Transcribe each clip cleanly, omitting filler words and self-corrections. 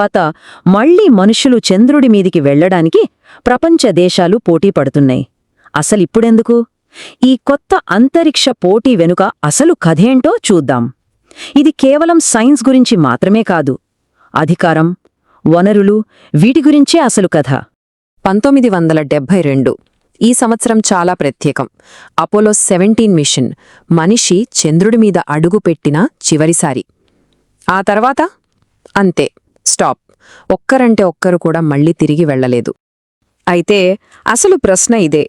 తర్వాత మళ్లీ మనుషులు చంద్రుడి మీదికి వెళ్లడానికి ప్రపంచ దేశాలు పోటీ పడుతున్నాయి. అసలిప్పుడెందుకు? ఈ కొత్త అంతరిక్ష పోటీ వెనుక అసలు కథేంటో చూద్దాం. ఇది కేవలం సైన్స్ గురించి మాత్రమే కాదు. అధికారం, వనరులు, వీటి గురించే అసలు కథ. 1972 ఈ సంవత్సరం చాలా ప్రత్యేకం. అపోలో 17 మిషన్ మనిషి చంద్రుడి మీద అడుగుపెట్టిన చివరిసారి. ఆ తర్వాత అంతే, స్టాప్. ఒక్కరంటే ఒక్కరు కూడా మళ్ళీ తిరిగి వెళ్లలేదు. అయితే అసలు ప్రశ్న ఇదే: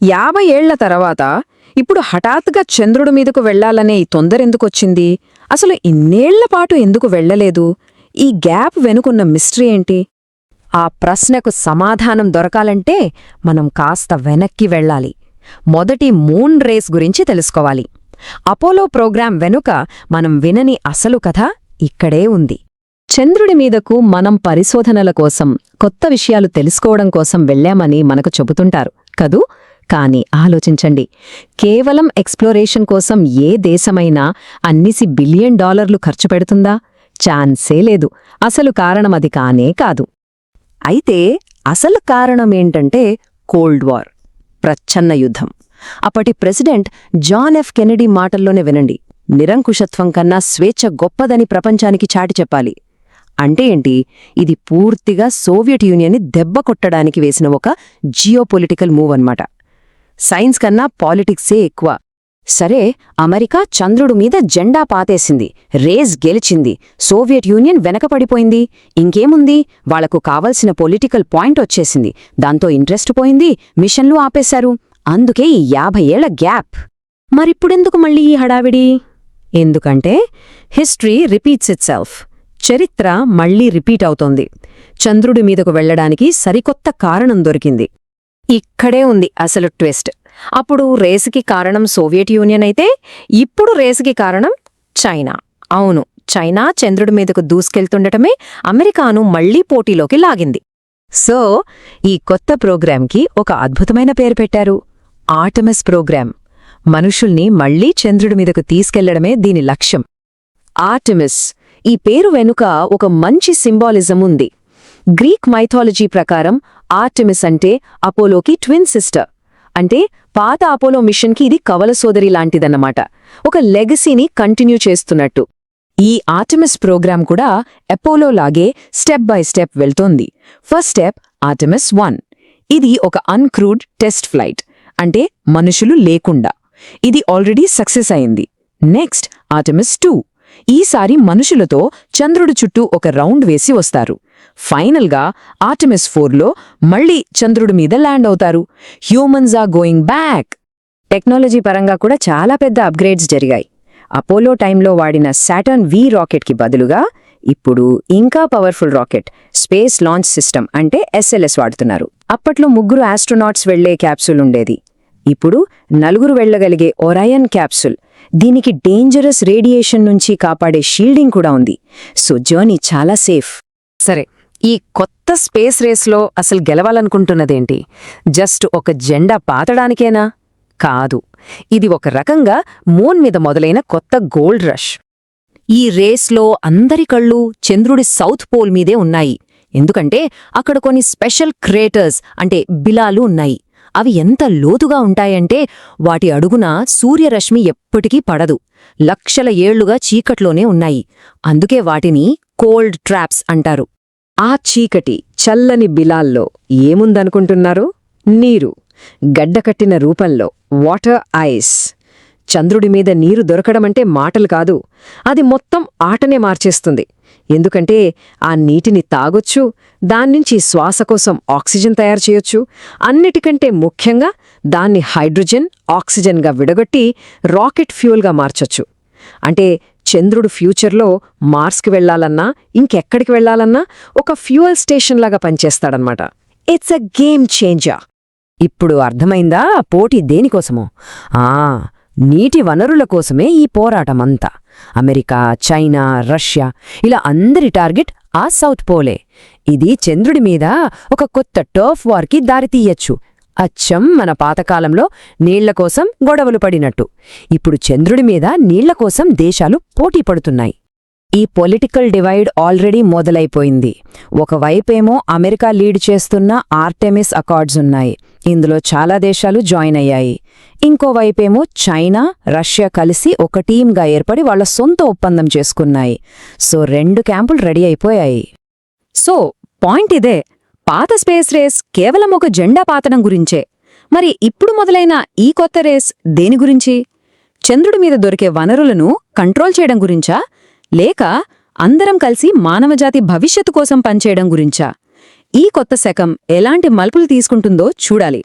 50 ఏళ్ల తర్వాత ఇప్పుడు హఠాత్తుగా చంద్రుడి మీదకు వెళ్లాలనే ఈ తొందరెందుకొచ్చింది? అసలు ఇన్నేళ్లపాటు ఎందుకు వెళ్లలేదు? ఈ గ్యాప్ వెనుకున్న మిస్టరీ ఏంటి? ఆ ప్రశ్నకు సమాధానం దొరకాలంటే మనం కాస్త వెనక్కి వెళ్ళాలి. మొదటి మూన్ రేస్ గురించి తెలుసుకోవాలి. అపోలో ప్రోగ్రాం వెనుక మనం వినని అసలు కథ ఇక్కడే ఉంది. చంద్రుడి మీదకు మనం పరిశోధనల కోసం, కొత్త విషయాలు తెలుసుకోవడం కోసం వెళ్లామని మనకు చెబుతుంటారు కదూ. కాని ఆలోచించండి, కేవలం ఎక్స్ప్లోరేషన్ కోసం ఏ దేశమైనా అన్నిసి $1 బిలియన్ ఖర్చు పెడుతుందా? ఛాన్సే లేదు. అసలు కారణమది కానే కాదు. అయితే అసలు కారణమేంటంటే కోల్డ్ వార్, ప్రచ్ఛన్న యుద్ధం. అప్పటి ప్రెసిడెంట్ జాన్ ఎఫ్ కెనడీ మాటల్లోనే వినండి: నిరంకుశత్వం కన్నా స్వేచ్ఛ గొప్పదని ప్రపంచానికి చాటి చెప్పాలి. అంటే ఏంటి? ఇది పూర్తిగా సోవియట్ యూనియన్ని దెబ్బ కొట్టడానికి వేసిన ఒక జియోపొలిటికల్ మూవ్ అన్నమాట. సైన్స్ కన్నా పాలిటిక్సే ఎక్కువ. సరే, అమెరికా చంద్రుడు మీద జెండా పాతేసింది, రేస్ గెలిచింది, సోవియట్ యూనియన్ వెనకపడిపోయింది. ఇంకేముంది? వాళ్లకు కావలసిన పొలిటికల్ పాయింట్ వచ్చేసింది. దాంతో ఇంట్రెస్ట్ పోయింది, మిషన్లు ఆపేశారు. అందుకే ఈ 50 ఏళ్ల గ్యాప్. మరిప్పుడెందుకు మళ్ళీ ఈ హడావిడి? ఎందుకంటే హిస్టరీ రిపీట్స్ ఇట్సెల్ఫ్. చరిత్ర మళ్లీ రిపీట్ అవుతోంది. చంద్రుడి మీదకు వెళ్లడానికి సరికొత్త కారణం దొరికింది. ఇక్కడే ఉంది అసలు ట్విస్ట్. అప్పుడు రేసుకి కారణం సోవియట్ యూనియన్ అయితే, ఇప్పుడు రేసుకి కారణం చైనా. అవును, చైనా చంద్రుడి మీదకు దూసుకెళ్తుండటమే అమెరికాను మళ్లీ పోటీలోకి లాగింది. సో ఈ కొత్త ప్రోగ్రాంకి ఒక అద్భుతమైన పేరు పెట్టారు: ఆర్టెమిస్ ప్రోగ్రాం. మనుషుల్ని మళ్లీ చంద్రుడి మీదకు తీసుకెళ్లడమే దీని లక్ష్యం. ఆర్టెమిస్, ఈ పేరు వెనుక ఒక మంచి సింబాలిజం ఉంది. గ్రీక్ మైథాలజీ ప్రకారం ఆర్టెమిస్ అంటే అపోలోకి ట్విన్ సిస్టర్. అంటే పాత అపోలో మిషన్కి ఇది కవల సోదరి లాంటిదన్నమాట. ఒక లెగసీని కంటిన్యూ చేస్తున్నట్టు. ఈ ఆర్టెమిస్ ప్రోగ్రాం కూడా అపోలోలాగే స్టెప్ బై స్టెప్ వెళ్తోంది. First step Artemis 1. ఇది ఒక అన్క్రూడ్ టెస్ట్ ఫ్లైట్, అంటే మనుషులు లేకుండా. ఇది ఆల్రెడీ సక్సెస్ అయింది. Next Artemis 2. ఈసారి మనుషులతో చంద్రుడి చుట్టూ ఒక రౌండ్ వేసి వస్తారు. ఫైనల్గా ఆర్టెమిస్ 4లో మళ్లీ చంద్రుడి మీద ల్యాండ్ అవుతారు. Humans are going back. Technology పరంగా కూడా చాలా పెద్ద అప్గ్రేడ్స్ జరిగాయి. అపోలో టైంలో వాడిన సాటర్న్ V రాకెట్కి బదులుగా ఇప్పుడు ఇంకా powerful rocket, space launch system అంటే SLS వాడుతున్నారు. అప్పట్లో 3 ఆస్ట్రోనాట్స్ వెళ్లే క్యాప్సూల్ ఉండేది. ఇప్పుడు 4 వెళ్లగలిగే ఒరాయన్ క్యాప్సూల్. దీనికి డేంజరస్ రేడియేషన్ నుంచి కాపాడే షీల్డింగ్ కూడా ఉంది. సో జర్నీ చాలా సేఫ్. సరే, ఈ కొత్త స్పేస్ రేస్లో అసలు గెలవాలనుకుంటున్నదేంటి? జస్ట్ ఒక జెండా పాతడానికేనా? కాదు. ఇది ఒక రకంగా మూన్ మీద మొదలైన కొత్త గోల్డ్ రష్. ఈ రేస్లో అందరి కళ్ళు చంద్రుడి సౌత్ పోల్ మీదే ఉన్నాయి. ఎందుకంటే అక్కడ కొన్ని స్పెషల్ క్రేటర్స్ అంటే బిలాలు ఉన్నాయి. అవి ఎంత లోతుగా ఉంటాయంటే వాటి అడుగున సూర్యరశ్మి ఎప్పటికీ పడదు. లక్షల ఏళ్లుగా చీకట్లోనే ఉన్నాయి. అందుకే వాటిని కోల్డ్ ట్రాప్స్ అంటారు. ఆ చీకటి, చల్లని బిలాల్లో ఏముందనుకుంటున్నారు? నీరు, గడ్డకట్టిన రూపంలో వాటర్ ఐస్. చంద్రుడి మీద నీరు దొరకడమంటే మాటలు కాదు, అది మొత్తం ఆటనే మార్చేస్తుంది. ఎందుకంటే ఆ నీటిని తాగొచ్చు, దాన్నించి శ్వాస కోసం ఆక్సిజన్ తయారు చేయొచ్చు. అన్నిటికంటే ముఖ్యంగా దాన్ని హైడ్రోజన్, ఆక్సిజన్గా విడగొట్టి రాకెట్ ఫ్యూయల్గా మార్చొచ్చు. అంటే చంద్రుడు ఫ్యూచర్లో మార్స్కి వెళ్లాలన్నా, ఇంకెక్కడికి వెళ్లాలన్నా ఒక ఫ్యూయల్ స్టేషన్లాగా పనిచేస్తాడనమాట. It's a game changer. ఇప్పుడు అర్థమైందా పోటీ దేనికోసమో? నీటి వనరుల కోసమే ఈ పోరాటమంతా. అమెరికా, చైనా, రష్యా ఇలా అందరి టార్గెట్ ఆ సౌత్ పోలే. ఇది చంద్రుడి మీద ఒక కొత్త టర్ఫ్ వార్కి దారితీయచ్చు. అచ్చం మన పాతకాలంలో నీళ్ల కోసం గొడవలు పడినట్టు ఇప్పుడు చంద్రుడి మీద నీళ్ల కోసం దేశాలు పోటీ పడుతున్నాయి. ఈ పొలిటికల్ డివైడ్ ఆల్రెడీ మొదలైపోయింది. ఒకవైపేమో అమెరికా లీడ్ చేస్తున్న ఆర్టెమిస్ అకార్డ్స్ ఉన్నాయి. ఇందులో చాలా దేశాలు జాయిన్ అయ్యాయి. ఇంకోవైపేమో చైనా, రష్యా కలిసి ఒక టీమ్గా ఏర్పడి వాళ్ల సొంత ఒప్పందం చేసుకున్నాయి. సో 2 క్యాంపులు రెడీ అయిపోయాయి. సో పాయింట్ ఇదే, పాత స్పేస్ రేస్ కేవలం ఒక జెండా పాతడం గురించే. మరి ఇప్పుడు మొదలైన ఈ కొత్త రేస్ దేని గురించి? చంద్రుడి మీద దొరికే వనరులను కంట్రోల్ చేయడం గురించా, లేక అందరం కలిసి మానవజాతి భవిష్యత్తు కోసం పనిచేయడం గురించా? ఈ కొత్త శకం ఎలాంటి మలుపులు తీసుకుంటుందో చూడాలి.